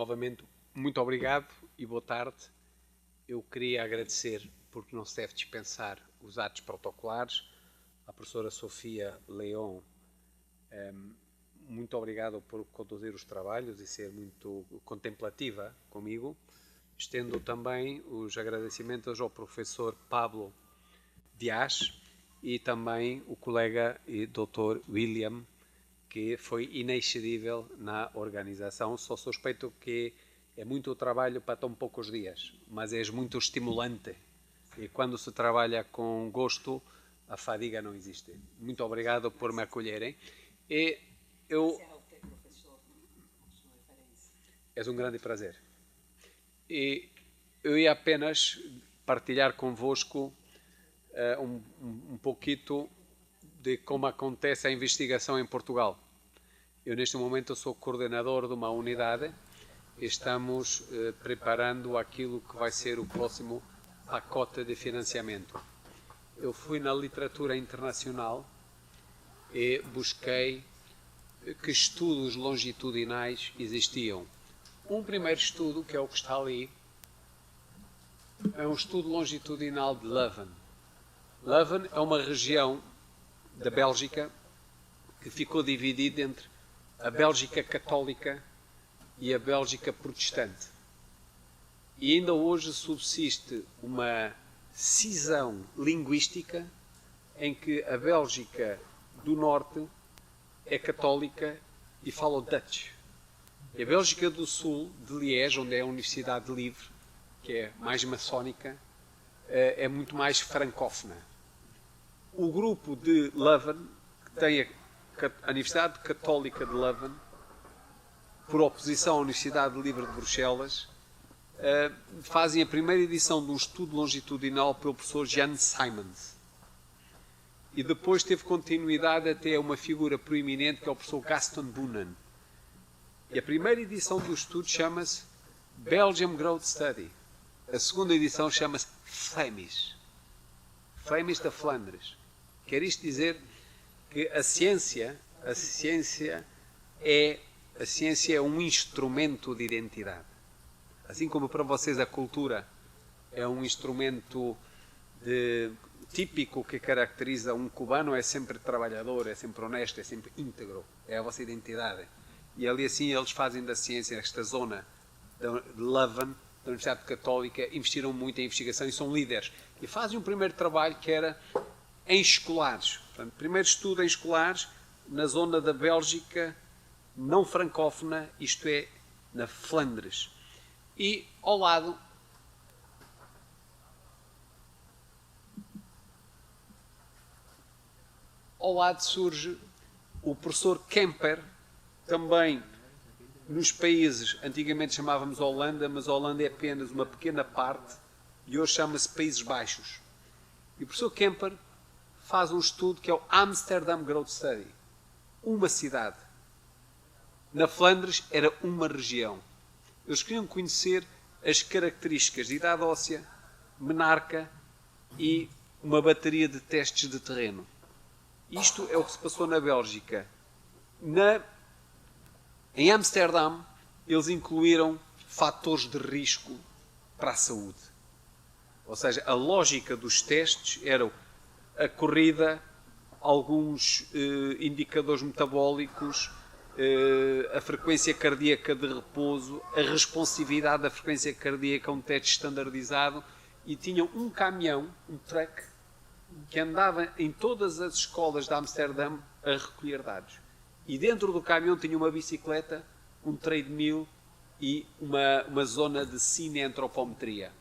Novamente, muito obrigado e boa tarde. Eu queria agradecer, porque não se deve dispensar, os atos protocolares. À professora Sofia Leão, muito obrigado por conduzir os trabalhos e ser muito contemplativa comigo. Estendo também os agradecimentos ao professor Pablo Dias e também o colega e Dr. William, que foi inexcedível na organização. Só suspeito que é muito trabalho para tão poucos dias, mas é muito estimulante. E quando se trabalha com gosto, a fadiga não existe. Muito obrigado por me acolherem. E eu... É um grande prazer. E eu ia apenas partilhar convosco um pouquinho de como acontece a investigação em Portugal. Eu, neste momento, sou coordenador de uma unidade e estamos preparando aquilo que vai ser o próximo pacote de financiamento. Eu fui na literatura internacional e busquei que estudos longitudinais existiam. Um primeiro estudo, que é o que está ali, é um estudo longitudinal de Leuven. Leuven é uma região da Bélgica que ficou dividida entre a Bélgica católica e a Bélgica protestante. E ainda hoje subsiste uma cisão linguística em que a Bélgica do Norte é católica e fala o Dutch. E a Bélgica do Sul, de Liège, onde é a Universidade Livre, que é mais maçónica, é muito mais francófona. O grupo de Leuven, que tem a Universidade Católica de Leuven, por oposição à Universidade Livre de Bruxelas, fazem a primeira edição de um estudo longitudinal pelo professor Jan Simons. E depois teve continuidade até uma figura proeminente que é o professor Gaston Boonen. E a primeira edição do estudo chama-se Belgium Growth Study. A segunda edição chama-se Flemish. Flemish da Flandres. Quer isto dizer que a ciência é um instrumento de identidade. Assim como para vocês a cultura é um instrumento típico que caracteriza um cubano, é sempre trabalhador, é sempre honesto, é sempre íntegro, é a vossa identidade. E ali assim eles fazem da ciência, esta zona de Leuven, da Universidade Católica, investiram muito em investigação e são líderes. E fazem um primeiro trabalho que era em escolares. Portanto, primeiro estudo em escolares na zona da Bélgica não francófona, isto é, na Flandres. E ao lado surge o professor Kemper, também nos países, antigamente chamávamos Holanda, mas a Holanda é apenas uma pequena parte e hoje chama-se Países Baixos. E o professor Kemper faz um estudo que é o Amsterdam Growth Study. Uma cidade. Na Flandres era uma região. Eles queriam conhecer as características de idade óssea, menarca e uma bateria de testes de terreno. Isto é o que se passou na Bélgica. Em Amsterdão, eles incluíram fatores de risco para a saúde. Ou seja, a lógica dos testes era a corrida, alguns indicadores metabólicos, a frequência cardíaca de repouso, a responsividade da frequência cardíaca a um teste standardizado, e tinham um caminhão, um truck, que andava em todas as escolas de Amsterdão a recolher dados. E dentro do caminhão tinha uma bicicleta, um treadmill e uma zona de cineantropometria.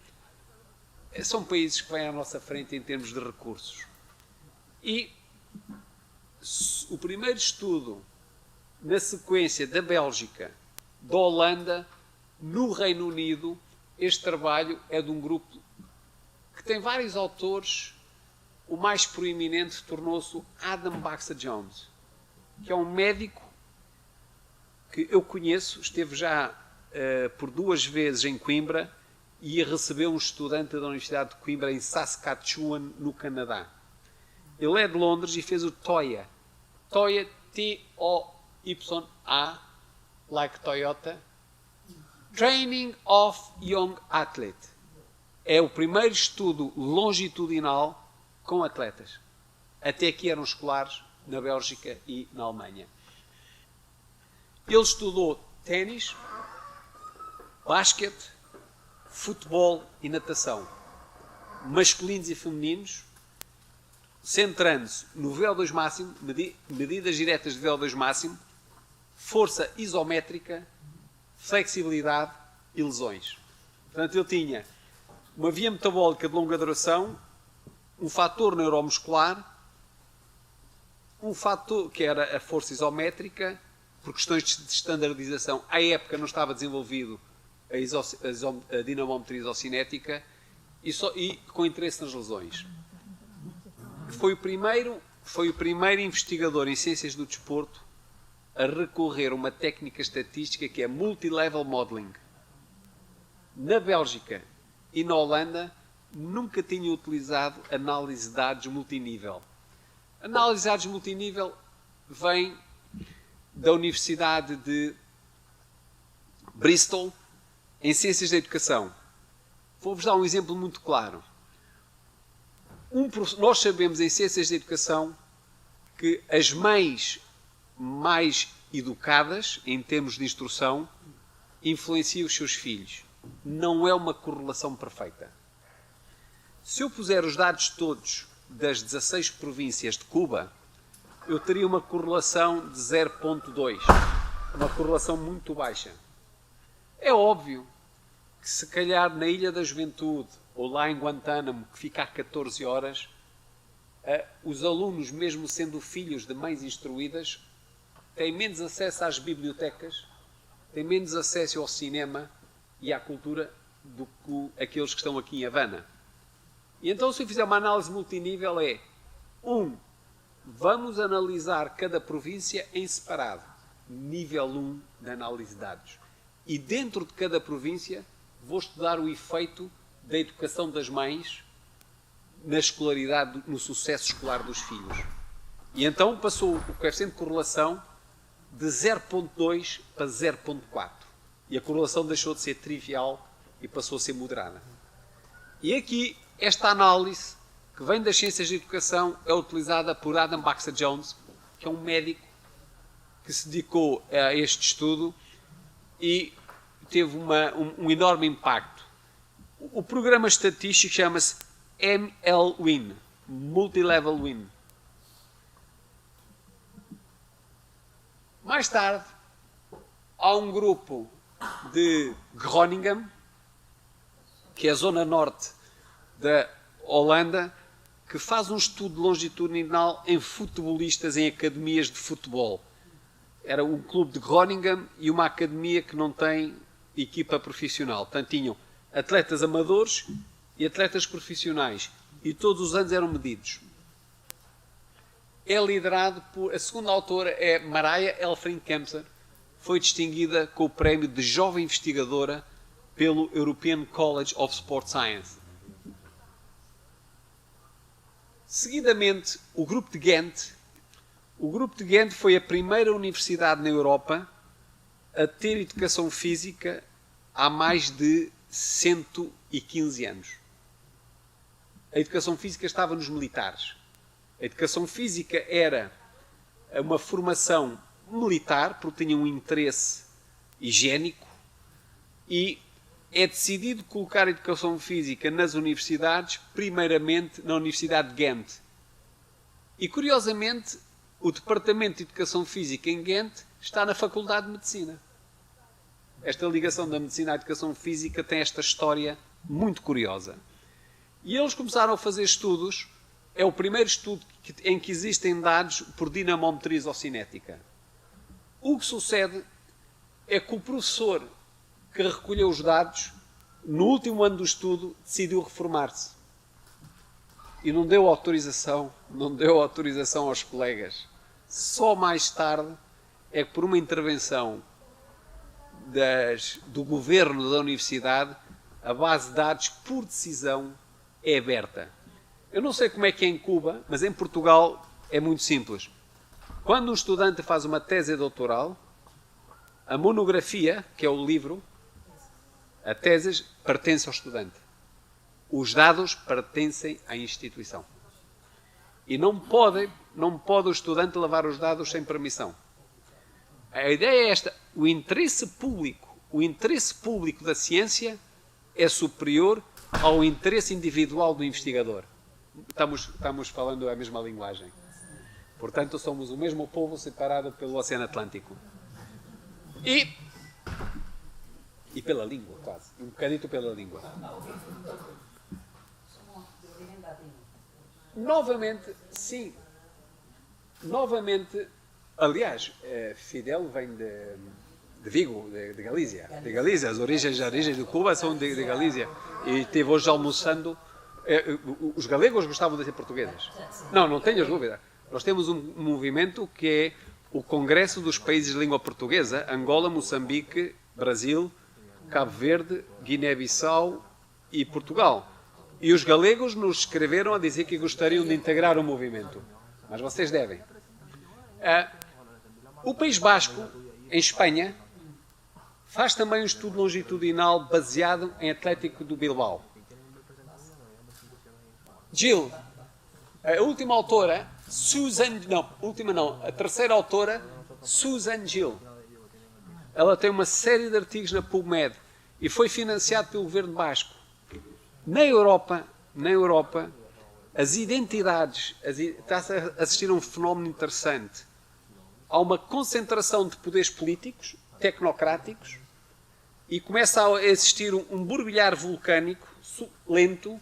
São países que vêm à nossa frente em termos de recursos. E o primeiro estudo na sequência da Bélgica, da Holanda, no Reino Unido, este trabalho é de um grupo que tem vários autores. O mais proeminente tornou-se Adam Baxter Jones, que é um médico que eu conheço, esteve já por 2 vezes em Coimbra e recebeu um estudante da Universidade de Coimbra em Saskatchewan, no Canadá. Ele é de Londres e fez o TOYA. TOYA, T-O-Y-A, like Toyota, Training of Young Athlete. É o primeiro estudo longitudinal com atletas. Até aqui eram escolares na Bélgica e na Alemanha. Ele estudou ténis, basquete, futebol e natação, masculinos e femininos, centrando-se no VO2 máximo, medidas diretas de VO2 máximo, força isométrica, flexibilidade e lesões. Portanto, ele tinha uma via metabólica de longa duração, um fator neuromuscular, um fator que era a força isométrica, por questões de standardização. À época não estava desenvolvido a dinamometria isocinética e com interesse nas lesões. Foi o primeiro investigador em ciências do desporto a recorrer a uma técnica estatística que é multilevel modeling. Na Bélgica e na Holanda nunca tinha utilizado análise de dados multinível. Análise de dados multinível vem da Universidade de Bristol em Ciências da Educação. Vou-vos dar um exemplo muito claro. Nós sabemos em Ciências da Educação que as mães mais educadas, em termos de instrução, influenciam os seus filhos. Não é uma correlação perfeita. Se eu puser os dados todos das 16 províncias de Cuba, eu teria uma correlação de 0,2. Uma correlação muito baixa. É óbvio que se calhar na Ilha da Juventude ou lá em Guantánamo, que fica a 14 horas, os alunos, mesmo sendo filhos de mães instruídas, têm menos acesso às bibliotecas, têm menos acesso ao cinema e à cultura do que aqueles que estão aqui em Havana. E então, se eu fizer uma análise multinível, vamos analisar cada província em separado. Nível 1 de análise de dados. E dentro de cada província, vou estudar o efeito da educação das mães na escolaridade, no sucesso escolar dos filhos. E então passou o coeficiente de correlação de 0,2 para 0,4. E a correlação deixou de ser trivial e passou a ser moderada. E aqui, esta análise, que vem das ciências de educação, é utilizada por Adam Baxter-Jones, que é um médico que se dedicou a este estudo e teve um enorme impacto. O programa estatístico chama-se MLWIN, Multilevel Win. Mais tarde, há um grupo de Groningen, que é a zona norte da Holanda, que faz um estudo longitudinal em futebolistas em academias de futebol. Era um clube de Groningen e uma academia que não tem equipa profissional. Portanto, tinham atletas amadores e atletas profissionais. E todos os anos eram medidos. É liderado por... A segunda autora é Mariah Elfring-Kempser. Foi distinguida com o prémio de Jovem Investigadora pelo European College of Sport Science. Seguidamente, o grupo de Ghent. O grupo de Ghent foi a primeira universidade na Europa a ter educação física há mais de 115 anos. A educação física estava nos militares. A educação física era uma formação militar, porque tinha um interesse higiênico, e é decidido colocar a educação física nas universidades, primeiramente na Universidade de Ghent. E, curiosamente, o Departamento de Educação Física em Ghent está na Faculdade de Medicina. Esta ligação da medicina à educação física tem esta história muito curiosa. E eles começaram a fazer estudos. É o primeiro estudo em que existem dados por dinamometria isocinética. O que sucede é que o professor que recolheu os dados, no último ano do estudo, decidiu reformar-se. E não deu autorização aos colegas. Só mais tarde é que, por uma intervenção do governo da universidade, a base de dados, por decisão, é aberta. Eu não sei como é que é em Cuba, mas em Portugal é muito simples. Quando um estudante faz uma tese doutoral, a monografia, que é o livro, A tese pertence ao estudante. Os dados pertencem à instituição. E não pode o estudante levar os dados sem permissão. A ideia é esta: o interesse público da ciência é superior ao interesse individual do investigador. Estamos falando a mesma linguagem. Portanto, somos o mesmo povo separado pelo Oceano Atlântico. E pela língua, quase. Um bocadito pela língua. Novamente, sim. Novamente, aliás, Fidel vem de Vigo, de Galícia. De Galícia, as origens de Cuba são de Galícia. E esteve hoje almoçando. Os galegos gostavam de ser portugueses. Não tenhas dúvida. Nós temos um movimento que é o Congresso dos Países de Língua Portuguesa: Angola, Moçambique, Brasil, Cabo Verde, Guiné-Bissau e Portugal. E os galegos nos escreveram a dizer que gostariam de integrar o movimento. Mas vocês devem. O País Basco, em Espanha, faz também um estudo longitudinal baseado em Atlético do Bilbao. Gil, a última autora, a terceira autora, Susan Gil. Ela tem uma série de artigos na PubMed e foi financiado pelo governo basco. Na Europa, as identidades, está-se a assistir a um fenómeno interessante. Há uma concentração de poderes políticos, tecnocráticos, e começa a existir um borbulhar vulcânico lento,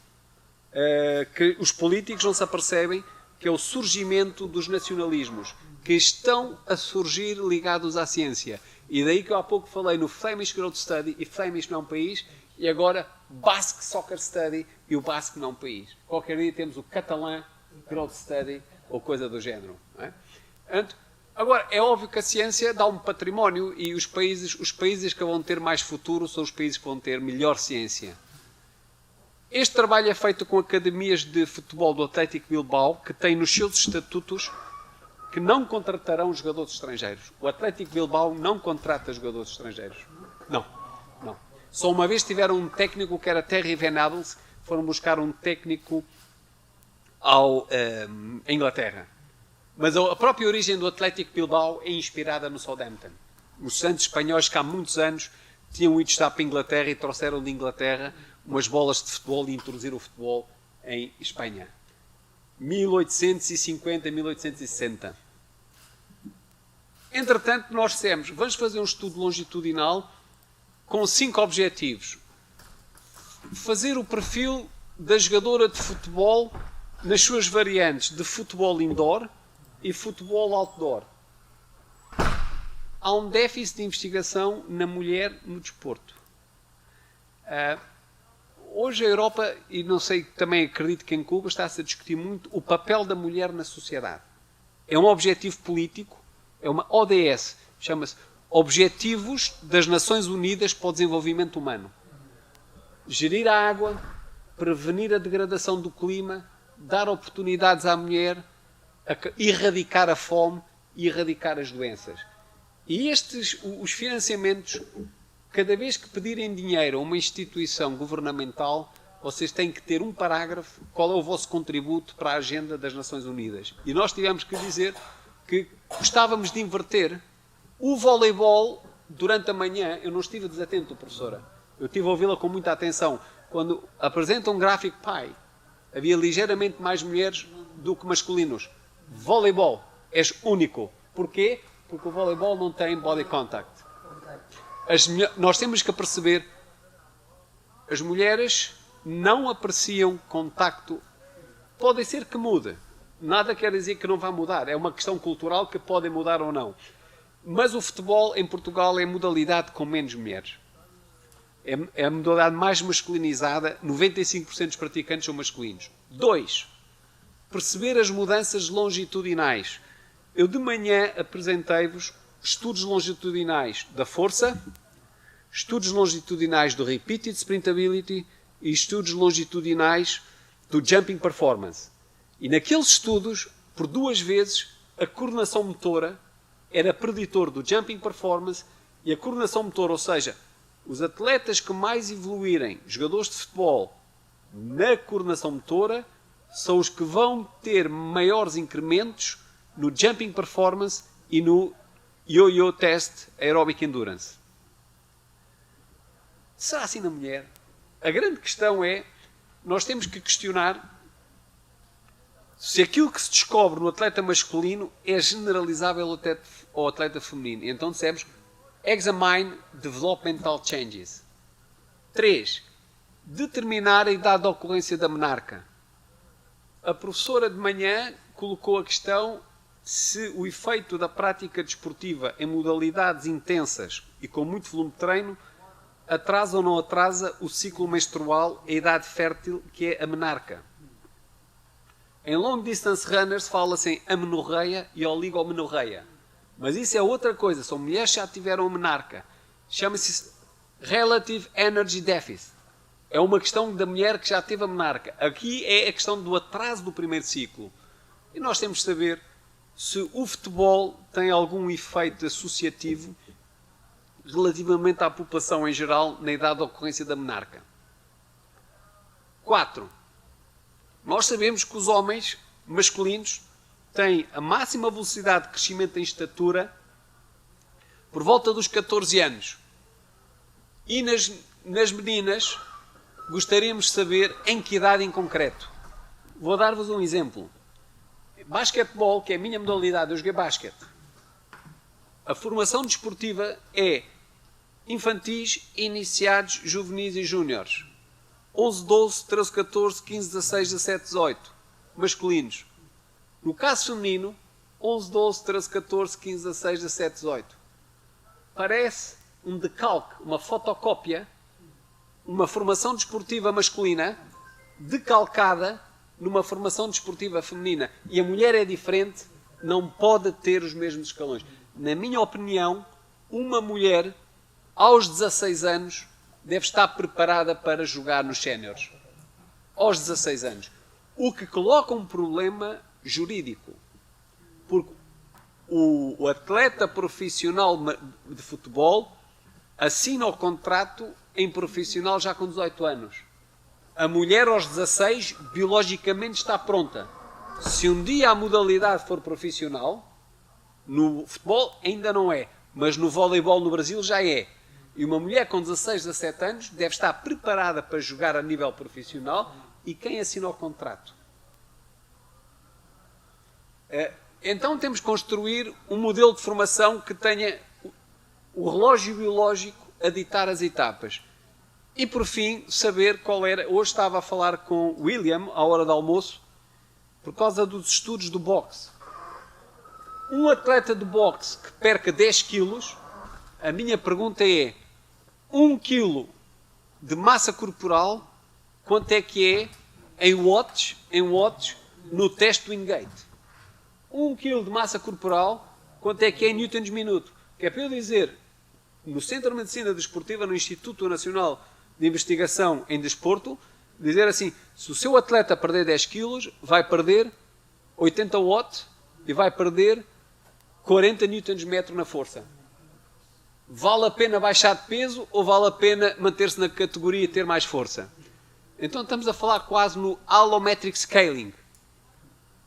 que os políticos não se apercebem, que é o surgimento dos nacionalismos, que estão a surgir ligados à ciência. E daí que eu há pouco falei no Flemish Growth Study, e Flemish não é um país, e agora Basque Soccer Study e o Basque não é um país. Qualquer dia temos o Catalan Growth Study ou coisa do género. Não é? Agora, é óbvio que a ciência dá um património e os países que vão ter mais futuro são os países que vão ter melhor ciência. Este trabalho é feito com academias de futebol do Atlético Bilbao, que têm nos seus estatutos que não contratarão jogadores estrangeiros. O Atlético Bilbao não contrata jogadores estrangeiros. Não. Só uma vez tiveram um técnico que era Terry Venables, foram buscar um técnico à Inglaterra. Mas a própria origem do Atlético Bilbao é inspirada no Southampton. Os santos espanhóis que há muitos anos tinham ido estar para a Inglaterra e trouxeram de Inglaterra umas bolas de futebol e introduziram o futebol em Espanha. 1850, 1860. Entretanto, nós dissemos, vamos fazer um estudo longitudinal com 5 objetivos. Fazer o perfil da jogadora de futebol nas suas variantes de futebol indoor e futebol outdoor. Há um déficit de investigação na mulher no desporto. Hoje a Europa, e não sei, também acredito que em Cuba, está-se a discutir muito o papel da mulher na sociedade. É um objetivo político, é uma ODS, chama-se Objetivos das Nações Unidas para o Desenvolvimento Humano. Gerir a água, prevenir a degradação do clima, dar oportunidades à mulher, erradicar a fome e erradicar as doenças. E os financiamentos, cada vez que pedirem dinheiro a uma instituição governamental, vocês têm que ter um parágrafo, qual é o vosso contributo para a agenda das Nações Unidas. E nós tivemos que dizer que gostávamos de inverter o voleibol durante a manhã. Eu não estive desatento, professora. Eu estive a ouvi-la com muita atenção. Quando apresenta um gráfico PI, havia ligeiramente mais mulheres do que masculinos. Voleibol, és único. Porquê? Porque o voleibol não tem body contact. Nós temos que perceber, as mulheres não apreciam contacto. Pode ser que mude. Nada quer dizer que não vá mudar. É uma questão cultural que pode mudar ou não. Mas o futebol em Portugal é a modalidade com menos mulheres. É a modalidade mais masculinizada. 95% dos praticantes são masculinos. 2. Perceber as mudanças longitudinais. Eu de manhã apresentei-vos estudos longitudinais da força, estudos longitudinais do repeated sprintability e estudos longitudinais do jumping performance. E naqueles estudos, por 2 vezes, a coordenação motora era preditor do jumping performance e a coordenação motora, ou seja, Os atletas que mais evoluírem, jogadores de futebol, na coordenação motora, são os que vão ter maiores incrementos no jumping performance e no yo-yo test aerobic endurance. Será assim na mulher? A grande questão é, nós temos que questionar se aquilo que se descobre no atleta masculino é generalizável ao atleta feminino. Então dissemos, examine developmental changes. 3. Determinar a idade de ocorrência da menarca. A professora de manhã colocou a questão se o efeito da prática desportiva em modalidades intensas e com muito volume de treino atrasa ou não atrasa o ciclo menstrual, a idade fértil, que é a menarca. Em long distance runners fala-se em amenorreia e oligomenorreia. Mas isso é outra coisa, são mulheres que já tiveram a menarca. Chama-se relative energy deficit. É uma questão da mulher que já teve a menarca. Aqui é a questão do atraso do primeiro ciclo. E nós temos de saber se o futebol tem algum efeito associativo relativamente à população em geral na idade de ocorrência da menarca. 4. Nós sabemos que os homens masculinos têm a máxima velocidade de crescimento em estatura por volta dos 14 anos. E nas meninas, gostaríamos de saber em que idade em concreto. Vou dar-vos um exemplo. Basquetebol, que é a minha modalidade, eu joguei basquete. A formação desportiva é infantis, iniciados, juvenis e júniores. 11, 12, 13, 14, 15, 16, 17, 18. Masculinos. No caso feminino, 11, 12, 13, 14, 15, 16, 17, 18. Parece um decalque, uma fotocópia, uma formação desportiva masculina decalcada numa formação desportiva feminina. E a mulher é diferente, não pode ter os mesmos escalões. Na minha opinião, uma mulher, aos 16 anos, deve estar preparada para jogar nos séniores. Aos 16 anos. O que coloca um problema jurídico. Porque o atleta profissional de futebol assina o contrato em profissional já com 18 anos. A mulher aos 16, biologicamente está pronta. Se um dia a modalidade for profissional, no futebol ainda não é, mas no voleibol no Brasil já é. E uma mulher com 16, 17 anos deve estar preparada para jogar a nível profissional. E quem assina o contrato? Então temos que construir um modelo de formação que tenha o relógio biológico a ditar as etapas. E por fim, saber qual era... Hoje estava a falar com William, à hora do almoço, por causa dos estudos do boxe. Um atleta de boxe que perca 10 quilos, a minha pergunta é, 1 quilo de massa corporal, quanto é que é em watts no teste Wingate? 1 quilo de massa corporal, quanto é que é em newtons minuto? Que é para eu dizer, no Centro de Medicina Desportiva, no Instituto Nacional de Investigação em Desporto, dizer assim, se o seu atleta perder 10 quilos, vai perder 80 watts e vai perder 40 newtons metro na força. Vale a pena baixar de peso ou vale a pena manter-se na categoria e ter mais força? Então estamos a falar quase no allometric scaling.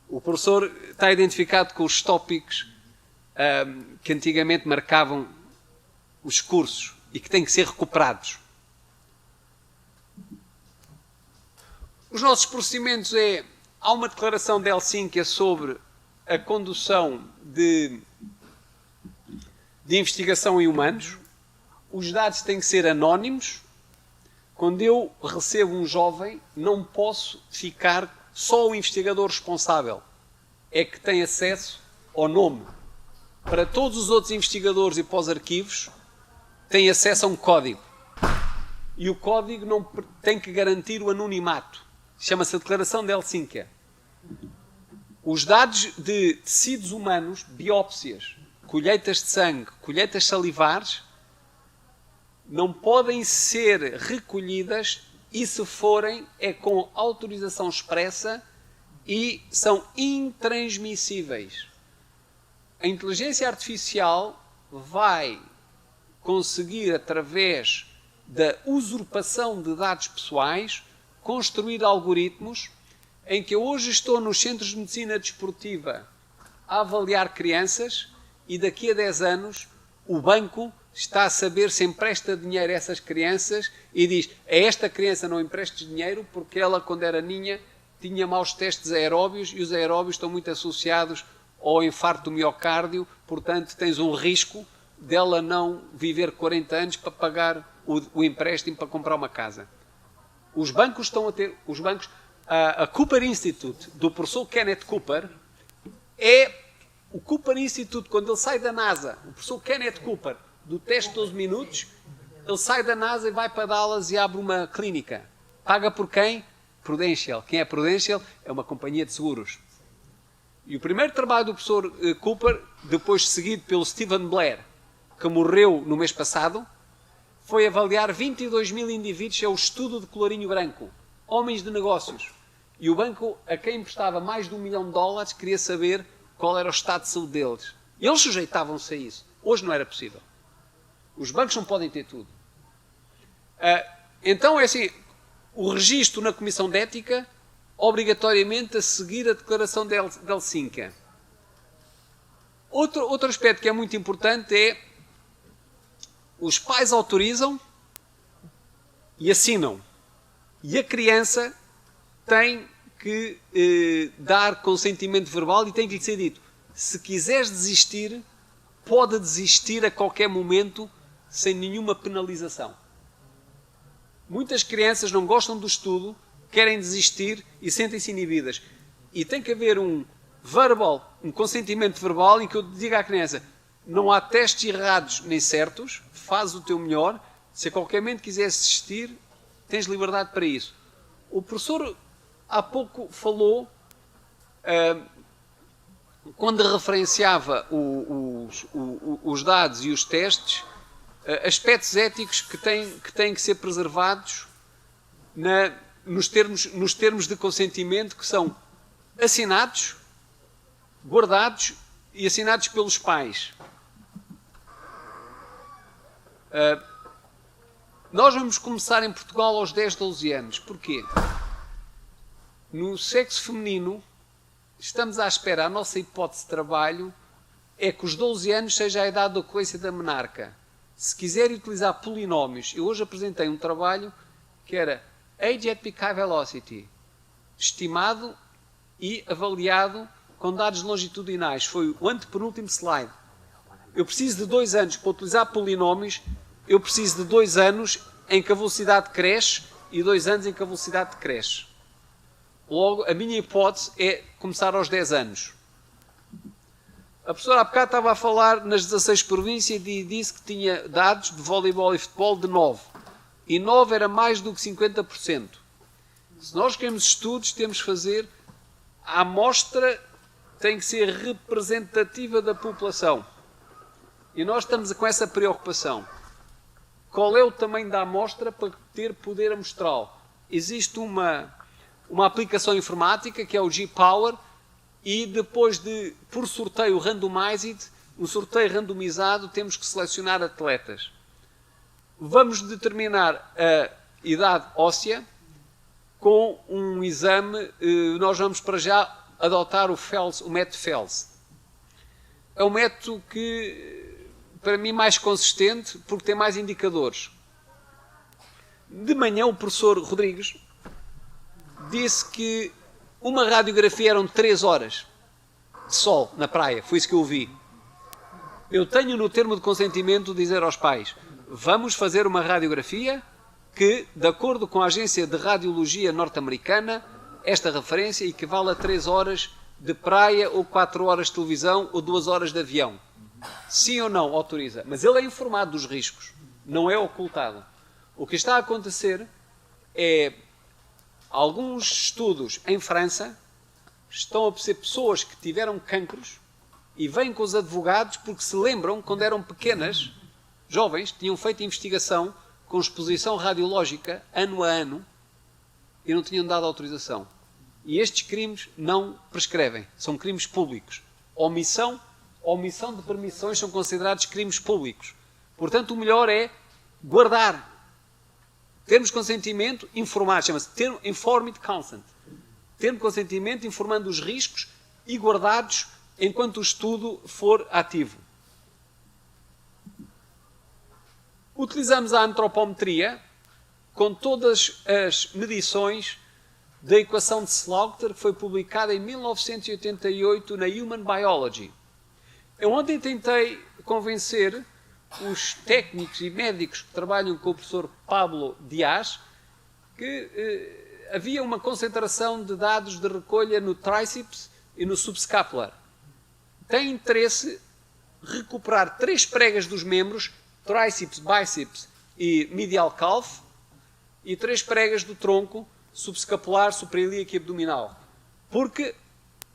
O professor está identificado com os tópicos que antigamente marcavam os cursos e que têm que ser recuperados. Os nossos procedimentos há uma declaração de Helsínquia sobre a condução de investigação em humanos. Os dados têm que ser anónimos. Quando eu recebo um jovem, não posso ficar... Só o investigador responsável é que tem acesso ao nome. Para todos os outros investigadores e para os arquivos, têm acesso a um código. E o código não tem que garantir o anonimato. Chama-se a Declaração de Helsínquia. Os dados de tecidos humanos, biópsias, colheitas de sangue, colheitas salivares, não podem ser recolhidas e, se forem, é com autorização expressa e são intransmissíveis. A inteligência artificial vai conseguir, através da usurpação de dados pessoais, construir algoritmos em que eu hoje estou nos centros de medicina desportiva a avaliar crianças e daqui a 10 anos o banco está a saber se empresta dinheiro a essas crianças e diz: a esta criança não emprestes dinheiro porque ela, quando era ninha, tinha maus testes aeróbios e os aeróbios estão muito associados ao infarto do miocárdio, portanto tens um risco dela não viver 40 anos para pagar o empréstimo para comprar uma casa. Os bancos estão a ter... A Cooper Institute, do professor Kenneth Cooper, o Cooper Institute, quando ele sai da NASA, o professor Kenneth Cooper, do teste de 12 minutos, ele sai da NASA e vai para Dallas e abre uma clínica. Paga por quem? Prudential. Quem é Prudential? É uma companhia de seguros. E o primeiro trabalho do professor Cooper, depois seguido pelo Stephen Blair, que morreu no mês passado, foi avaliar 22 mil indivíduos, é o estudo de colorinho branco, homens de negócios. E o banco, a quem emprestava mais de $1 milhão, queria saber qual era o estado de saúde deles. Eles sujeitavam-se a isso. Hoje não era possível. Os bancos não podem ter tudo. Então, é assim, o registro na Comissão de Ética, obrigatoriamente a seguir a Declaração de Helsinki. Outro aspecto que é muito importante é os pais autorizam e assinam. E a criança tem que dar consentimento verbal e tem que lhe ser dito: se quiseres desistir, pode desistir a qualquer momento sem nenhuma penalização. Muitas crianças não gostam do estudo, querem desistir e sentem-se inibidas. E tem que haver um consentimento verbal em que eu diga à criança: não há testes errados nem certos, faz o teu melhor, se a qualquer momento quiseres desistir, tens liberdade para isso. O professor há pouco falou, quando referenciava os dados e os testes, aspectos éticos que têm que ser preservados nos termos de consentimento, que são assinados, guardados e assinados pelos pais. Nós vamos começar em Portugal aos 10, 12 anos. Porquê? No sexo feminino, estamos à espera, a nossa hipótese de trabalho é que os 12 anos seja a idade da ocorrência da menarca. Se quiserem utilizar polinómios, eu hoje apresentei um trabalho que era Age at Peak High Velocity, estimado e avaliado com dados longitudinais. Foi o antepenúltimo slide. Eu preciso de 2 anos para utilizar polinómios, eu preciso de 2 anos em que a velocidade cresce e 2 anos em que a velocidade decresce. Logo, a minha hipótese é começar aos 10 anos. A professora há bocado estava a falar nas 16 províncias e disse que tinha dados de voleibol e futebol de 9. E 9 era mais do que 50%. Se nós queremos estudos, temos que fazer... A amostra tem que ser representativa da população. E nós estamos com essa preocupação. Qual é o tamanho da amostra para ter poder amostral? Existe uma aplicação informática que é o G-Power e depois por sorteio randomized, um sorteio randomizado, temos que selecionar atletas. Vamos determinar a idade óssea com um exame. Nós vamos para já adotar o método Fels. É um método que, para mim, mais consistente porque tem mais indicadores. De manhã o professor Rodrigues disse que uma radiografia eram 3 horas de sol na praia. Foi isso que eu ouvi. Eu tenho no termo de consentimento dizer aos pais: vamos fazer uma radiografia que, de acordo com a agência de radiologia norte-americana, esta referência equivale a 3 horas de praia ou 4 horas de televisão ou 2 horas de avião. Sim ou não, autoriza. Mas ele é informado dos riscos. Não é ocultado. O que está a acontecer é... Alguns estudos em França estão a perceber pessoas que tiveram cancros e vêm com os advogados porque se lembram, quando eram pequenas, jovens, tinham feito investigação com exposição radiológica ano a ano e não tinham dado autorização. E estes crimes não prescrevem. São crimes públicos. Omissão de permissões são considerados crimes públicos. Portanto, o melhor é guardar. Termos de consentimento informado, chama-se Informed Consent. Termo de consentimento informando os riscos e guardados enquanto o estudo for ativo. Utilizamos a antropometria com todas as medições da equação de Slaughter, que foi publicada em 1988 na Human Biology. Eu ontem tentei convencer os técnicos e médicos que trabalham com o professor Pablo Dias que havia uma concentração de dados de recolha no tríceps e no subscapular. Tem interesse recuperar 3 pregas dos membros, tríceps, bíceps e medial calf, e 3 pregas do tronco, subscapular, suprailíaco e abdominal. Porque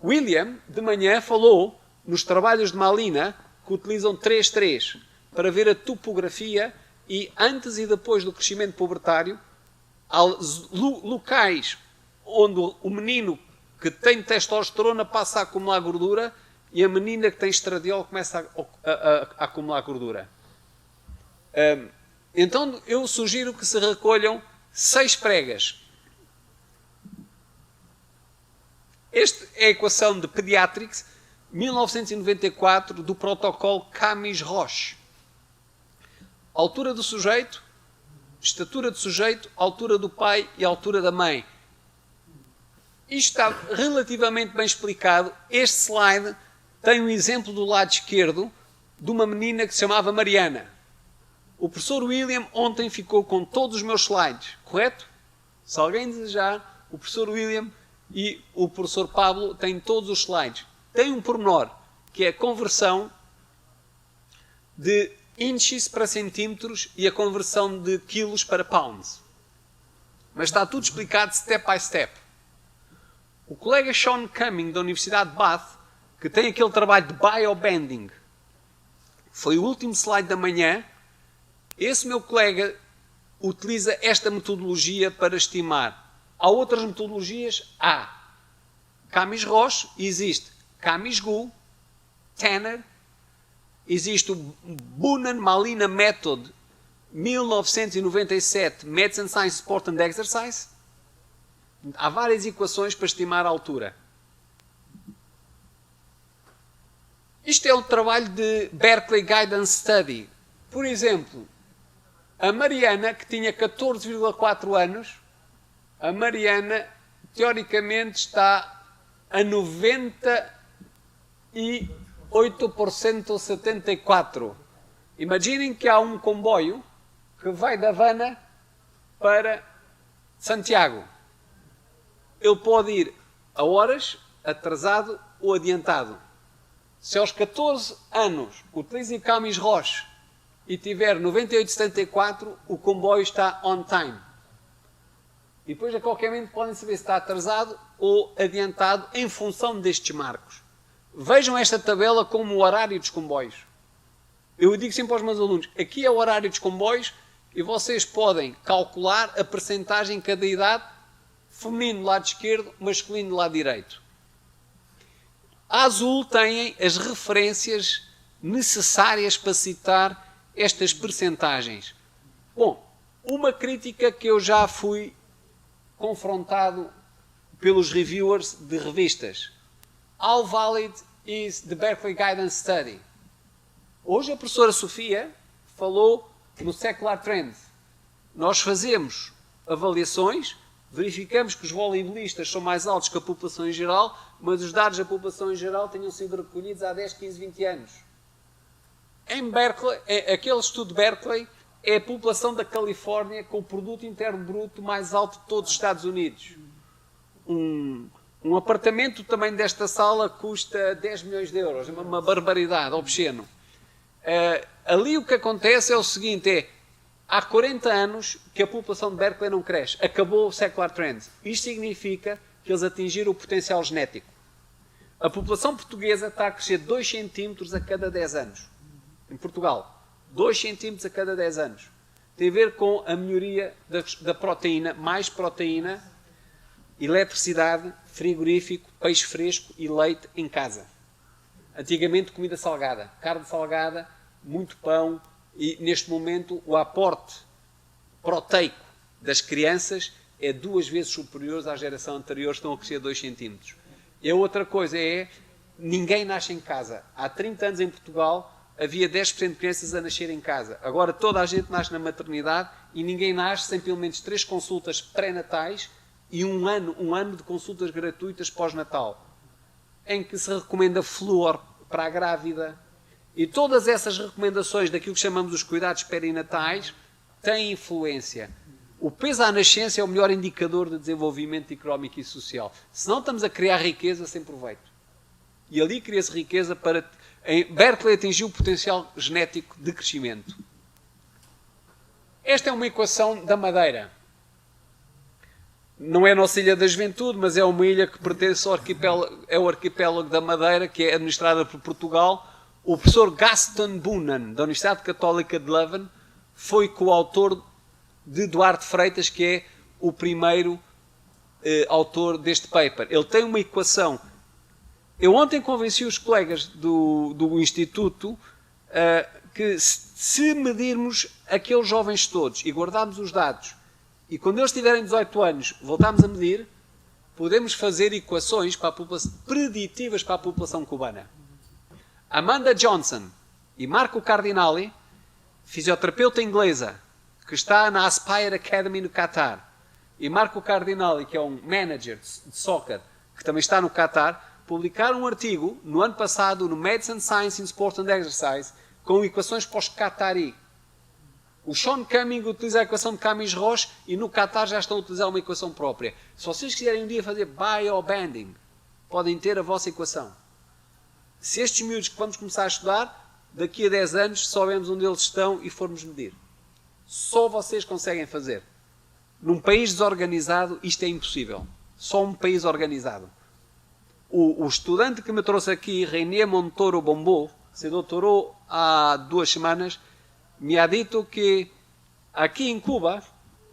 William, de manhã, falou nos trabalhos de Malina que utilizam 3-3 para ver a topografia e antes e depois do crescimento pubertário, há locais onde o menino que tem testosterona passa a acumular gordura e a menina que tem estradiol começa a acumular gordura. Então eu sugiro que se recolham 6 pregas. Esta é a equação de Pediatrics 1994 do protocolo Camis-Roche. Altura do sujeito, estatura do sujeito, altura do pai e altura da mãe. Isto está relativamente bem explicado. Este slide tem um exemplo do lado esquerdo de uma menina que se chamava Mariana. O professor William ontem ficou com todos os meus slides, correto? Se alguém desejar, o professor William e o professor Pablo têm todos os slides. Tem um pormenor, que é a conversão de inches para centímetros e a conversão de quilos para pounds. Mas está tudo explicado step by step. O colega Sean Cumming, da Universidade de Bath, que tem aquele trabalho de biobanding, foi o último slide da manhã. Esse meu colega utiliza esta metodologia para estimar. Há outras metodologias? Há. Camis-Roche, existe Camis-Gu, Tanner, existe o Bunan-Malina Method 1997, Medicine, Science, Sport and Exercise. Há várias equações para estimar a altura. Isto é um trabalho de Berkeley Guidance Study. Por exemplo, a Mariana, que tinha 14,4 anos, a Mariana, teoricamente, está a 98% 74. Imaginem que há um comboio que vai da Havana para Santiago. Ele pode ir a horas, atrasado ou adiantado. Se aos 14 anos utiliza Camis-Roche e tiver 98,74, o comboio está on time. E depois, a qualquer momento, podem saber se está atrasado ou adiantado em função destes marcos. Vejam esta tabela como o horário dos comboios. Eu digo sempre aos meus alunos, aqui é o horário dos comboios e vocês podem calcular a percentagem em cada idade, feminino do lado esquerdo, masculino do lado direito. A azul têm as referências necessárias para citar estas percentagens. Bom, uma crítica que eu já fui confrontado pelos reviewers de revistas. How valid is the Berkeley Guidance Study? Hoje a professora Sofia falou no Secular Trend. Nós fazemos avaliações, verificamos que os voleibolistas são mais altos que a população em geral, mas os dados da população em geral tenham sido recolhidos há 10, 15, 20 anos. Em Berkeley, aquele estudo de Berkeley é a população da Califórnia com o produto interno bruto mais alto de todos os Estados Unidos. Um apartamento do tamanho desta sala custa 10 milhões de euros. É uma barbaridade, obsceno. Ali o que acontece é o seguinte, há 40 anos que a população de Berkeley não cresce. Acabou o Secular Trend. Isto significa que eles atingiram o potencial genético. A população portuguesa está a crescer 2 centímetros a cada 10 anos. Em Portugal. 2 centímetros a cada 10 anos. Tem a ver com a melhoria da proteína, mais proteína, eletricidade, frigorífico, peixe fresco e leite em casa. Antigamente comida salgada, carne salgada, muito pão e neste momento o aporte proteico das crianças é 2 vezes superior à geração anterior, estão a crescer 2 centímetros. E a outra coisa é, ninguém nasce em casa. Há 30 anos em Portugal havia 10% de crianças a nascer em casa. Agora toda a gente nasce na maternidade e ninguém nasce sem pelo menos 3 consultas pré-natais e um ano de consultas gratuitas pós-natal, em que se recomenda flúor para a grávida. E todas essas recomendações daquilo que chamamos os cuidados perinatais têm influência. O peso à nascença é o melhor indicador de desenvolvimento económico e social. Senão estamos a criar riqueza sem proveito. E ali cria-se riqueza para... Berkeley atingiu o potencial genético de crescimento. Esta é uma equação da Madeira. Não é a nossa Ilha da Juventude, mas é uma ilha que pertence ao arquipélago da Madeira, que é administrada por Portugal. O professor Gaston Boonen, da Universidade Católica de Leuven, foi coautor de Duarte Freitas, que é o primeiro autor deste paper. Ele tem uma equação. Eu ontem convenci os colegas do Instituto que se medirmos aqueles jovens todos e guardarmos os dados, e quando eles tiverem 18 anos voltarmos a medir, podemos fazer equações para a população, preditivas para a população cubana. Amanda Johnson e Marco Cardinali, fisioterapeuta inglesa, que está na Aspire Academy no Qatar, e Marco Cardinali, que é um manager de soccer, que também está no Qatar, publicaram um artigo no ano passado no Medicine, Science and Sport and Exercise com equações para os Qatari. O Sean Cumming utiliza a equação de Camis-Roche e no Qatar já estão a utilizar uma equação própria. Se vocês quiserem um dia fazer biobanding, podem ter a vossa equação. Se estes miúdos que vamos começar a estudar, daqui a 10 anos sabemos onde eles estão e formos medir. Só vocês conseguem fazer. Num país desorganizado, isto é impossível. Só um país organizado. O estudante que me trouxe aqui, Reinier Montoro Bombó, se doutorou há 2 semanas, me ha dito que aqui em Cuba,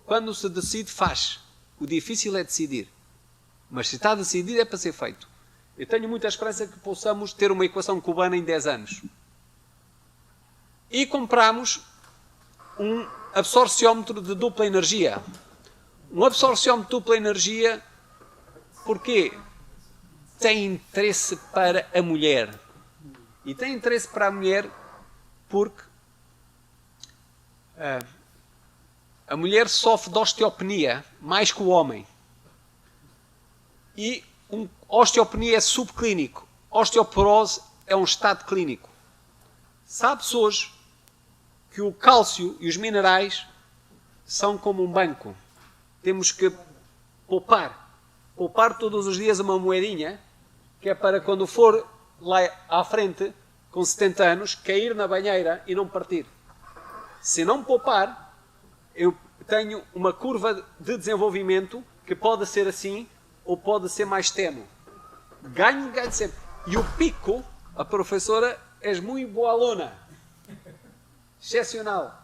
quando se decide, faz. O difícil é decidir. Mas se está decidido, é para ser feito. Eu tenho muita esperança que possamos ter uma equação cubana em 10 anos. E compramos um absorciómetro de dupla energia. Um absorciómetro de dupla energia, porquê? Tem interesse para a mulher. E tem interesse para a mulher porque a mulher sofre de osteopenia mais que o homem. E osteopenia é subclínico. Osteoporose é um estado clínico. Sabe-se hoje que o cálcio e os minerais são como um banco. Temos que poupar. Poupar todos os dias uma moedinha, que é para quando for lá à frente, com 70 anos, cair na banheira e não partir. Se não poupar, eu tenho uma curva de desenvolvimento que pode ser assim ou pode ser mais tenue. Ganho sempre. E o pico, a professora, és muito boa aluna. Excepcional.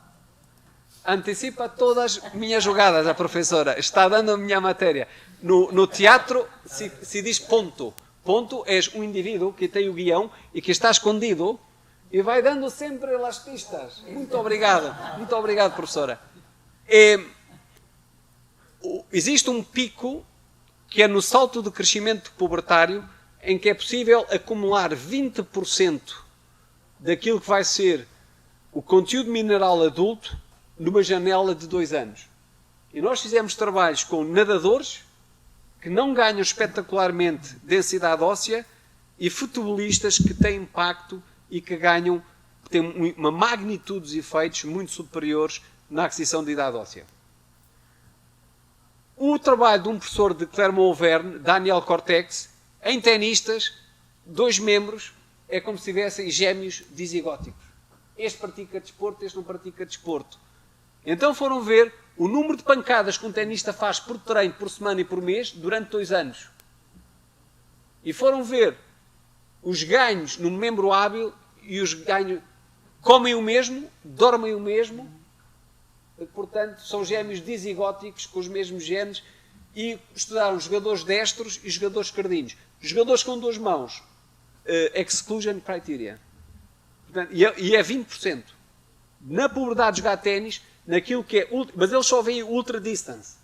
Antecipa todas as minhas jogadas, a professora. Está dando a minha matéria. No teatro se diz ponto. Ponto é um indivíduo que tem o guião e que está escondido e vai dando sempre as pistas. Muito obrigado, professora. Existe um pico que é no salto de crescimento pubertário em que é possível acumular 20% daquilo que vai ser o conteúdo mineral adulto numa janela de 2 anos. E nós fizemos trabalhos com nadadores que não ganham espetacularmente densidade óssea e futebolistas que têm impacto e que têm uma magnitude de efeitos muito superiores na aquisição de idade óssea. O trabalho de um professor de Clermont-Auvergne, Daniel Cortex, em tenistas, 2 membros, é como se tivessem gêmeos dizigóticos. Este pratica desporto, este não pratica desporto. Então foram ver o número de pancadas que um tenista faz por treino, por semana e por mês, durante 2 anos. E foram ver os ganhos no membro hábil e os ganhos... Comem o mesmo, dormem o mesmo, portanto, são gêmeos dizigóticos com os mesmos genes e estudaram jogadores destros e jogadores esquerdinos. Jogadores com 2 mãos, exclusion criteria. Portanto, e é 20%. Na puberdade de jogar ténis, naquilo que é... Mas eles só veem ultra distance.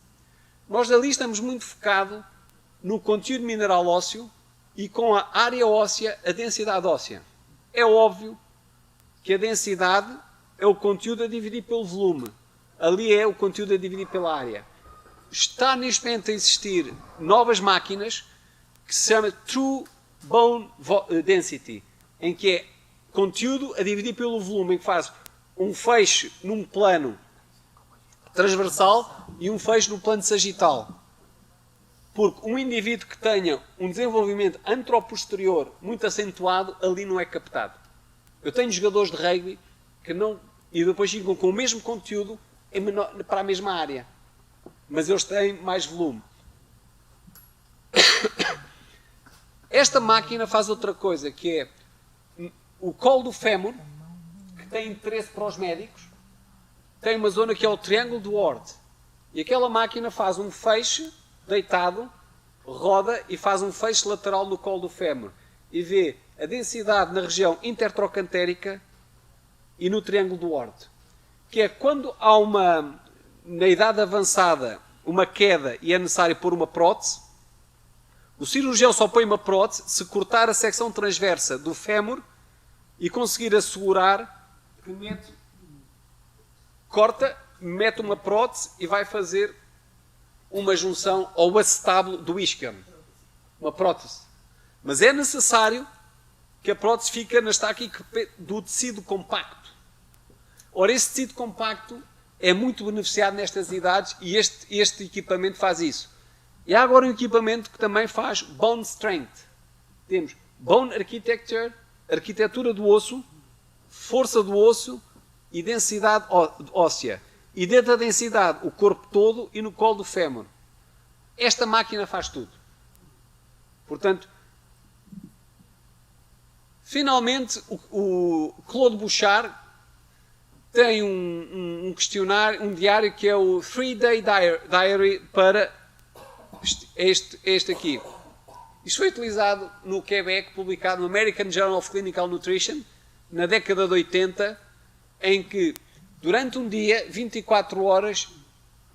Nós ali estamos muito focados no conteúdo mineral ósseo e com a área óssea, a densidade óssea. É óbvio que a densidade é o conteúdo a dividir pelo volume. Ali é o conteúdo a dividir pela área. Está neste momento a existir novas máquinas que se chama True Bone Density, em que é conteúdo a dividir pelo volume, em que faz um feixe num plano transversal e um feixe no plano sagital. Porque um indivíduo que tenha um desenvolvimento anteroposterior muito acentuado, ali não é captado. Eu tenho jogadores de rugby que não... E depois ficam com o mesmo conteúdo para a mesma área. Mas eles têm mais volume. Esta máquina faz outra coisa, que é o colo do fémur, que tem interesse para os médicos, tem uma zona que é o triângulo do Ward. E aquela máquina faz um feixe deitado, roda e faz um feixe lateral no colo do fémur. E vê a densidade na região intertrocantérica e no triângulo do Ward. Que é quando há na idade avançada, uma queda e é necessário pôr uma prótese, o cirurgião só põe uma prótese se cortar a secção transversa do fémur e conseguir assegurar que corta, mete uma prótese e vai fazer uma junção ao acetábulo do isquion. Uma prótese. Mas é necessário que a prótese fique na estaca do tecido compacto. Ora, esse tecido compacto é muito beneficiado nestas idades e este equipamento faz isso. E há agora um equipamento que também faz bone strength. Temos bone architecture, arquitetura do osso, força do osso e densidade óssea. E dentro da densidade, o corpo todo e no colo do fémur. Esta máquina faz tudo. Portanto, finalmente, o Claude Bouchard tem um questionário, um diário que é o 3-Day Diary para este aqui. Isto foi utilizado no Quebec, publicado no American Journal of Clinical Nutrition, na década de 80, em que, durante um dia, 24 horas,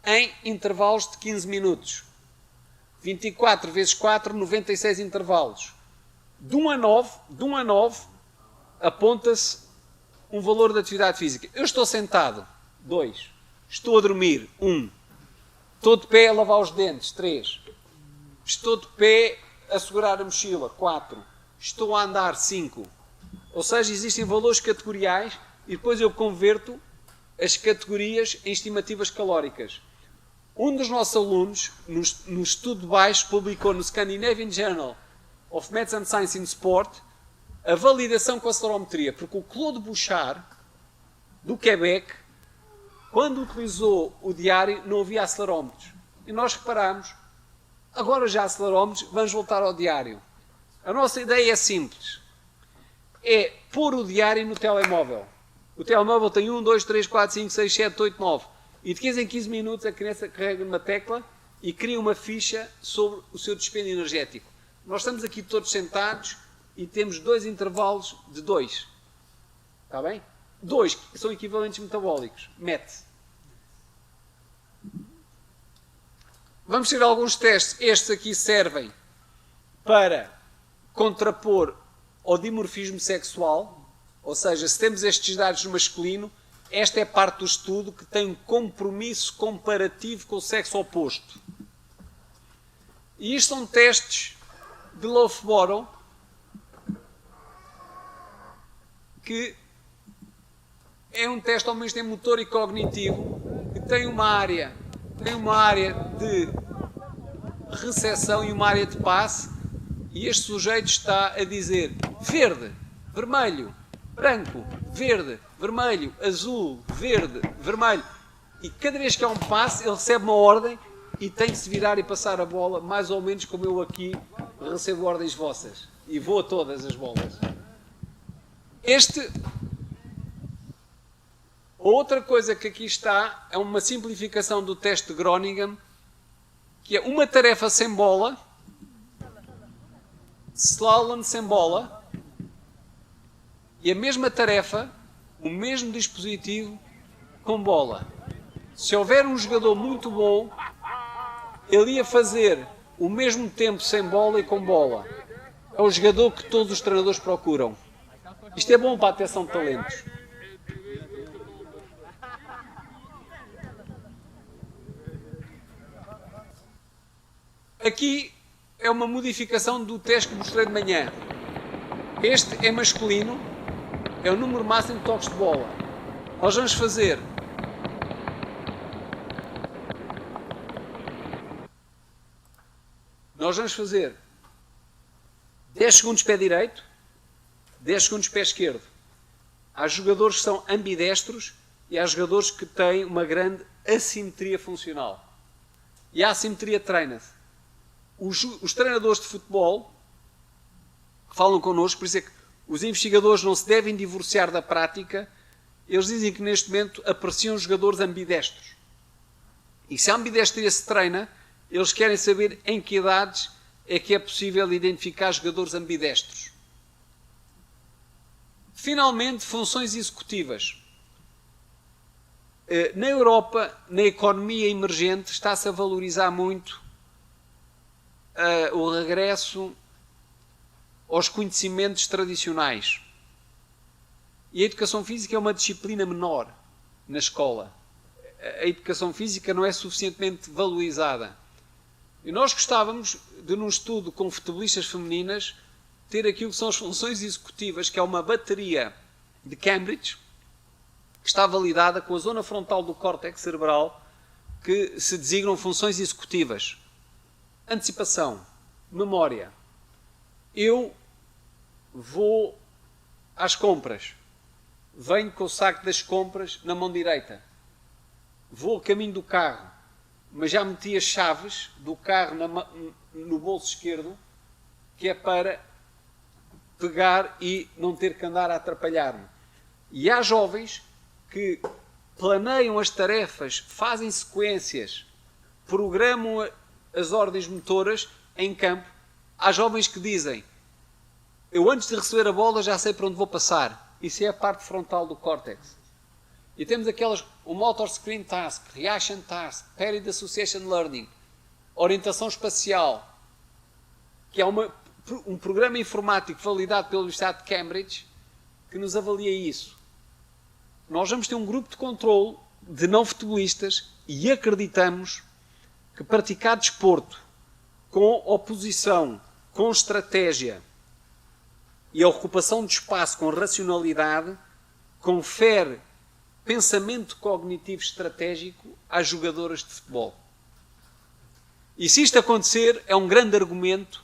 em intervalos de 15 minutos. 24 vezes 4, 96 intervalos. De 1 a 9, aponta-se um valor de atividade física. Eu estou sentado, 2. Estou a dormir, 1. Estou de pé a lavar os dentes, 3. Estou de pé a segurar a mochila, 4. Estou a andar, 5. Ou seja, existem valores categoriais e depois eu converto as categorias em estimativas calóricas. Um dos nossos alunos, no estudo de baixo, publicou no Scandinavian Journal of Medicine, Science and Sport a validação com a acelerometria, porque o Claude Bouchard, do Quebec, quando utilizou o diário, não havia acelerómetros. E nós reparamos, agora já há acelerómetros, vamos voltar ao diário. A nossa ideia é simples. É pôr o diário no telemóvel. O telemóvel tem 1, 2, 3, 4, 5, 6, 7, 8, 9. E de 15 em 15 minutos a criança carrega numa tecla e cria uma ficha sobre o seu dispêndio energético. Nós estamos aqui todos sentados e temos 2 intervalos de 2. Está bem? 2 são equivalentes metabólicos. Mete. Vamos ter alguns testes. Estes aqui servem para contrapor ao dimorfismo sexual. Ou seja, se temos estes dados no masculino, esta é parte do estudo que tem um compromisso comparativo com o sexo oposto. E isto são testes de Loughborough que é um teste ao mesmo tempo motor e cognitivo que tem uma área de recepção e uma área de passe e este sujeito está a dizer verde, vermelho, branco, verde, vermelho, azul, verde, vermelho. E cada vez que há um passe, ele recebe uma ordem e tem que se virar e passar a bola, mais ou menos como eu aqui recebo ordens vossas. E vou a todas as bolas. Outra coisa que aqui está é uma simplificação do teste de Groningen, que é uma tarefa sem bola, slalom sem bola, e a mesma tarefa, o mesmo dispositivo com bola. Se houver um jogador muito bom, ele ia fazer o mesmo tempo sem bola e com bola. É o jogador que todos os treinadores procuram. Isto é bom para a detecção de talentos. Aqui é uma modificação do teste que mostrei de manhã. Este é masculino, é o número máximo de toques de bola. Nós vamos fazer Nós vamos fazer 10 segundos pé direito, 10 segundos pé esquerdo. Há jogadores que são ambidestros e há jogadores que têm uma grande assimetria funcional. E a assimetria treina-se. Os treinadores de futebol que falam connosco, por isso é que os investigadores não se devem divorciar da prática, eles dizem que neste momento apreciam jogadores ambidestros. E se a ambidestria se treina, eles querem saber em que idades é que é possível identificar jogadores ambidestros. Finalmente, funções executivas. Na Europa, na economia emergente, está-se a valorizar muito o regresso aos conhecimentos tradicionais. E a educação física é uma disciplina menor na escola. A educação física não é suficientemente valorizada. E nós gostávamos de, num estudo com futebolistas femininas, ter aquilo que são as funções executivas, que é uma bateria de Cambridge, que está validada com a zona frontal do córtex cerebral, que se designam funções executivas. Antecipação, memória. Eu vou às compras, venho com o saco das compras na mão direita, vou a caminho do carro, mas já meti as chaves do carro no bolso esquerdo, que é para pegar e não ter que andar a atrapalhar-me. E há jovens que planeiam as tarefas, fazem sequências, programam as ordens motoras em campo. Há jovens que dizem: eu antes de receber a bola já sei para onde vou passar. Isso é a parte frontal do córtex. E temos aquelas, o Motor Screen Task, Reaction Task, Period Association Learning, orientação espacial, que é um programa informático validado pela Universidade de Cambridge, que nos avalia isso. Nós vamos ter um grupo de controle de não futebolistas e acreditamos que praticar desporto com oposição, com estratégia e a ocupação de espaço com racionalidade confere pensamento cognitivo estratégico às jogadoras de futebol. E se isto acontecer, é um grande argumento,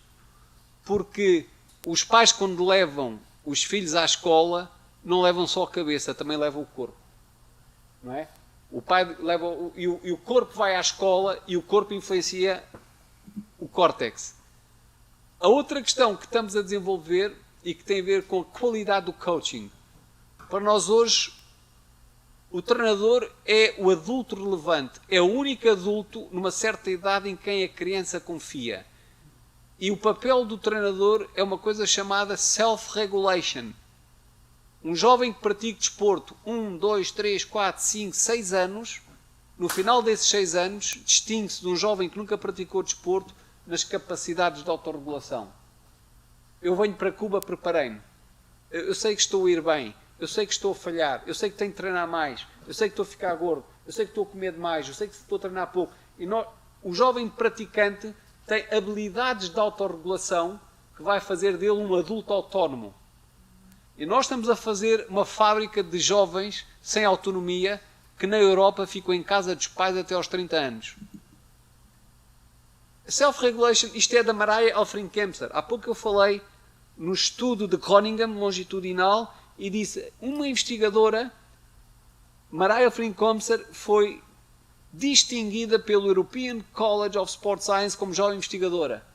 porque os pais, quando levam os filhos à escola, não levam só a cabeça, também levam o corpo. Não é? O pai leva e o corpo vai à escola e o corpo influencia o córtex. A outra questão que estamos a desenvolver e que tem a ver com a qualidade do coaching. Para nós hoje, o treinador é o adulto relevante, é o único adulto numa certa idade em quem a criança confia. E o papel do treinador é uma coisa chamada self-regulation. Um jovem que pratica desporto 1, 2, 3, 4, 5, 6 anos, no final desses 6 anos, distingue-se de um jovem que nunca praticou desporto nas capacidades de autorregulação. Eu venho para Cuba, preparei-me. Eu sei que estou a ir bem. Eu sei que estou a falhar. Eu sei que tenho que treinar mais. Eu sei que estou a ficar gordo. Eu sei que estou a comer demais. Eu sei que estou a treinar pouco. E o jovem praticante tem habilidades de autorregulação que vai fazer dele um adulto autónomo. E nós estamos a fazer uma fábrica de jovens sem autonomia que na Europa ficam em casa dos pais até aos 30 anos. Self-regulation, isto é da Mariah Elfring-Kempster. Há pouco eu falei no estudo de Groningen, longitudinal, e disse, uma investigadora, Mariah Elfring-Kempster, foi distinguida pelo European College of Sport Science como jovem investigadora.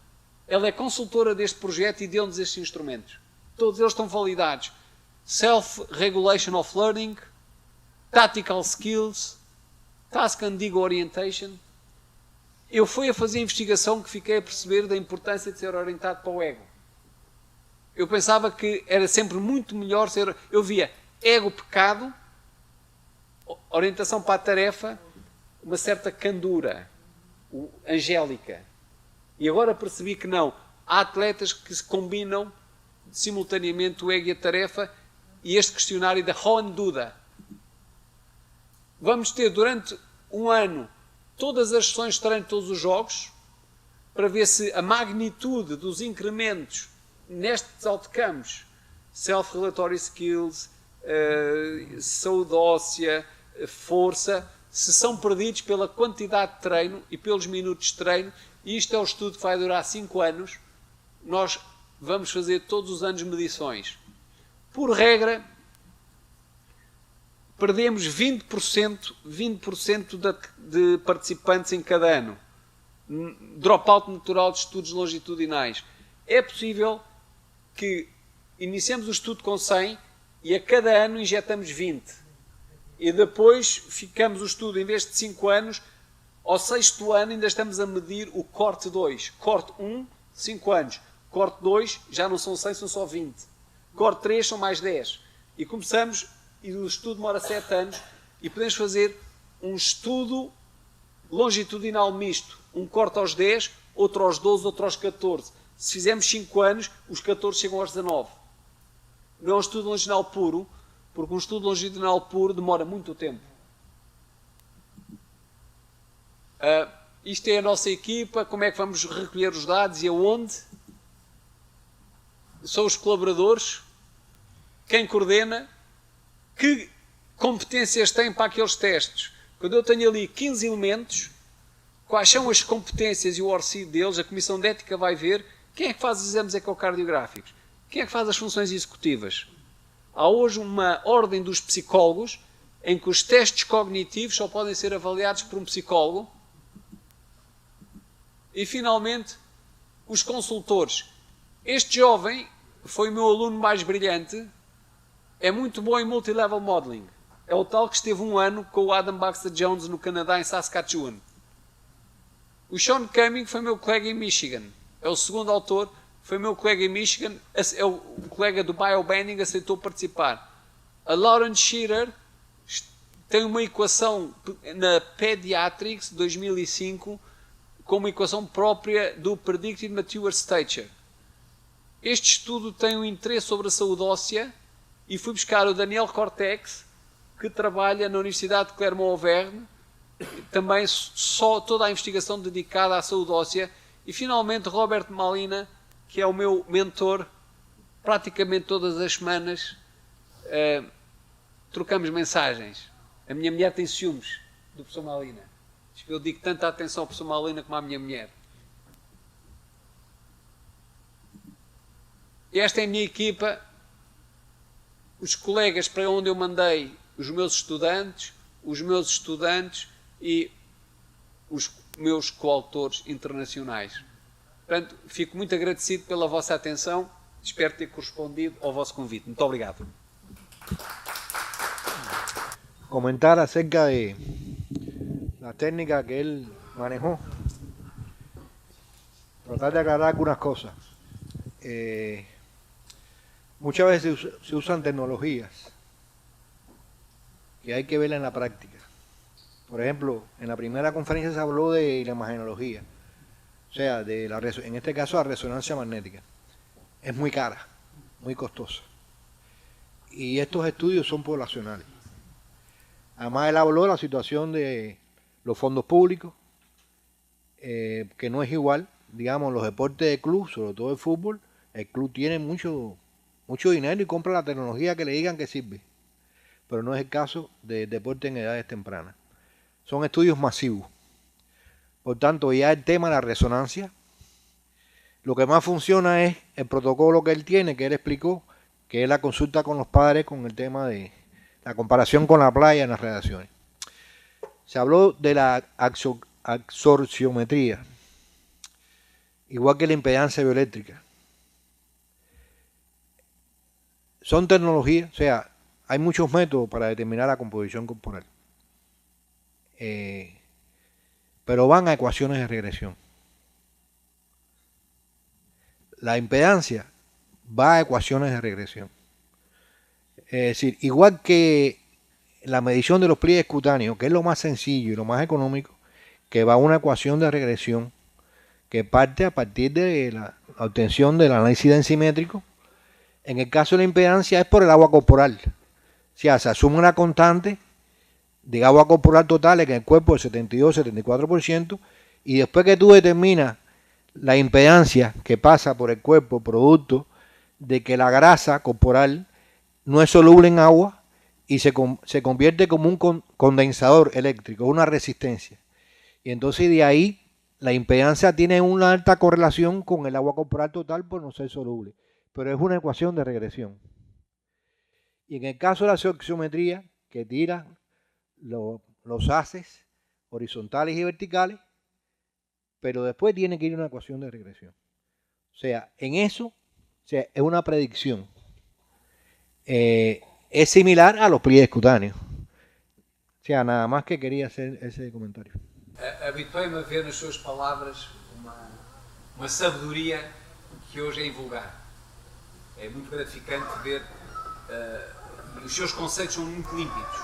Ela é consultora deste projeto e deu-nos estes instrumentos. Todos eles estão validados. Self-regulation of learning, tactical skills, task and ego orientation. Eu fui a fazer a investigação que fiquei a perceber da importância de ser orientado para o ego. Eu pensava que era sempre muito melhor ser... Eu via ego-pecado, orientação para a tarefa, uma certa candura angélica. E agora percebi que não. Há atletas que se combinam simultaneamente o ego e a tarefa e este questionário da Rohan Duda. Vamos ter durante um ano todas as sessões de treino de todos os jogos para ver se a magnitude dos incrementos nestes outcomes, self-regulatory skills, saúde óssea, força, se são perdidos pela quantidade de treino e pelos minutos de treino. E isto é um estudo que vai durar 5 anos. Nós vamos fazer todos os anos medições. Por regra, perdemos 20% de participantes em cada ano. Dropout natural de estudos longitudinais. É possível que iniciemos o estudo com 100 e a cada ano injetamos 20. E depois ficamos o estudo, em vez de 5 anos, ao 6º ano ainda estamos a medir o corte 2. Corte 1, 5 anos. Corte 2, já não são 100, são só 20. Corte 3, são mais 10. E começamos, e o estudo demora 7 anos, e podemos fazer um estudo longitudinal misto. Um corte aos 10, outro aos 12, outro aos 14. Se fizermos 5 anos, os 14 chegam aos 19. Não é um estudo longitudinal puro, porque um estudo longitudinal puro demora muito tempo. Isto é a nossa equipa. Como é que vamos recolher os dados e aonde? São os colaboradores. Quem coordena? Que competências têm para aqueles testes? Quando eu tenho ali 15 elementos, quais são as competências e o orcido deles? A Comissão de Ética vai ver quem é que faz os exames ecocardiográficos, quem é que faz as funções executivas. Há hoje uma ordem dos psicólogos em que os testes cognitivos só podem ser avaliados por um psicólogo. E, finalmente, os consultores. Este jovem foi o meu aluno mais brilhante, é muito bom em multilevel modeling. É o tal que esteve um ano com o Adam Baxter Jones no Canadá, em Saskatchewan. O Sean Cumming foi meu colega em Michigan. É o segundo autor, foi meu colega em Michigan, é o colega do Biobanding, aceitou participar. A Lauren Shearer tem uma equação na Pediatrics 2005 com uma equação própria do Predicted Mature Stature. Este estudo tem um interesse sobre a saúde óssea e fui buscar o Daniel Cortex, que trabalha na Universidade de Clermont-Auvergne, também só toda a investigação dedicada à saúde óssea. E finalmente Robert Malina, que é o meu mentor, praticamente todas as semanas trocamos mensagens. A minha mulher tem ciúmes do professor Malina. Diz que eu digo tanta atenção ao professor Malina como à minha mulher. Esta é a minha equipa, os colegas para onde eu mandei os meus estudantes e os meus coautores internacionais. Portanto, fico muito agradecido pela vossa atenção. Espero ter correspondido ao vosso convite. Muito obrigado. Comentar acerca de la técnica que él manejó. Tratar de aclarar algunas cosas. Muchas veces se usan tecnologías que hay que verla en la práctica. Por ejemplo, en la primera conferencia se habló de la imagenología, o sea, en este caso la resonancia magnética. Es muy cara, muy costosa. Y estos estudios son poblacionales. Además, él habló de la situación de los fondos públicos, que no es igual. Digamos, los deportes de club, sobre todo el fútbol, el club tiene mucho dinero y compra la tecnología que le digan que sirve. Pero no es el caso del deporte en edades tempranas. Son estudios masivos. Por tanto, ya el tema de la resonancia, lo que más funciona es el protocolo que él tiene, que él explicó, que es la consulta con los padres con el tema de la comparación con la playa en las redacciones. Se habló de la absorciometría, igual que la impedancia bioeléctrica. Son tecnologías, o sea, hay muchos métodos para determinar la composición corporal. Pero van a ecuaciones de regresión. La impedancia va a ecuaciones de regresión. Es decir, igual que la medición de los pliegues cutáneos, que es lo más sencillo y lo más económico, que va a una ecuación de regresión que parte a partir de la obtención del análisis densimétrico. En el caso de la impedancia es por el agua corporal. O sea, se asume una constante de agua corporal total en el cuerpo del 72-74%, y después que tú determinas la impedancia que pasa por el cuerpo producto de que la grasa corporal no es soluble en agua y se convierte como un condensador eléctrico, una resistencia. Y entonces de ahí la impedancia tiene una alta correlación con el agua corporal total por no ser soluble. Pero es una ecuación de regresión. Y en el caso de la cioxiometría, que tira los haces horizontales y verticales, pero después tiene que ir una ecuación de regresión. O sea, en eso, o sea, es una predicción. Es similar a los pliegues cutáneos. O sea, nada más que quería hacer esse comentario. Habituei-me a ver nas suas palavras uma sabedoria que hoje é invulgar. É muito gratificante ver os seus conceitos são muito límpidos.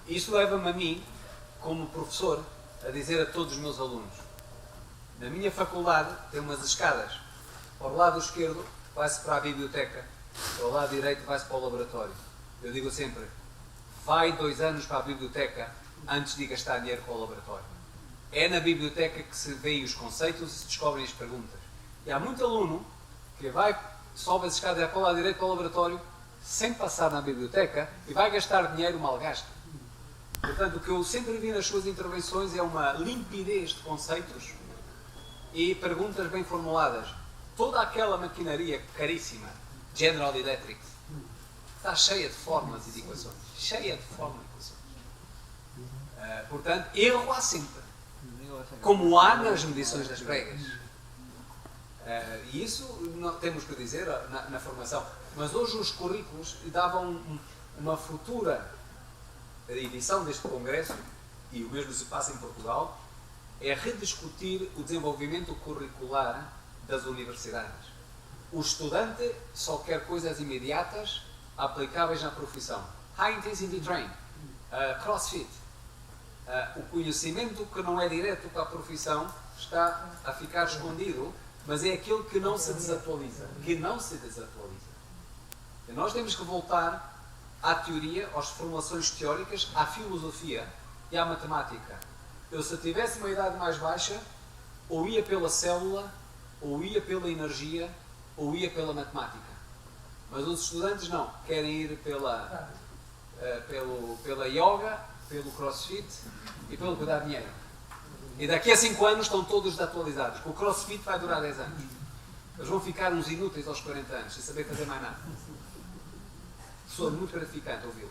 Isso leva-me a mim, como professor, a dizer a todos os meus alunos: na minha faculdade tem umas escadas. Para o lado esquerdo vai-se para a biblioteca, para o lado direito vai-se para o laboratório. Eu digo sempre: vai 2 anos para a biblioteca antes de gastar dinheiro para o laboratório. É na biblioteca que se veem os conceitos e se descobrem as perguntas. E há muito aluno que sobe as escadas e vai para o lado direito para o laboratório sem passar na biblioteca e vai gastar dinheiro mal gasto. Portanto, o que eu sempre vi nas suas intervenções é uma limpidez de conceitos e perguntas bem formuladas. Toda aquela maquinaria caríssima, General Electric, está cheia de fórmulas e de equações. Cheia de fórmulas e equações. Portanto, erro há sempre. Como há nas medições das pregas. E isso não temos que dizer na formação. Mas hoje os currículos davam uma futura edição deste congresso, e o mesmo se passa em Portugal, é rediscutir o desenvolvimento curricular das universidades. O estudante só quer coisas imediatas, aplicáveis na profissão. High intensity training, crossfit. O conhecimento que não é direto para a profissão está a ficar escondido, mas é aquele que não se desatualiza. E nós temos que voltar à teoria, às formulações teóricas, à filosofia e à matemática. Eu, se tivesse uma idade mais baixa, ou ia pela célula, ou ia pela energia, ou ia pela matemática. Mas os estudantes não, querem ir pela yoga, pelo crossfit e pelo cuidar de dinheiro. E daqui a 5 anos estão todos desatualizados. O crossfit vai durar 10 anos. Eles vão ficar uns inúteis aos 40 anos, sem saber fazer mais nada. Soa muito gratificante ouvi-lo.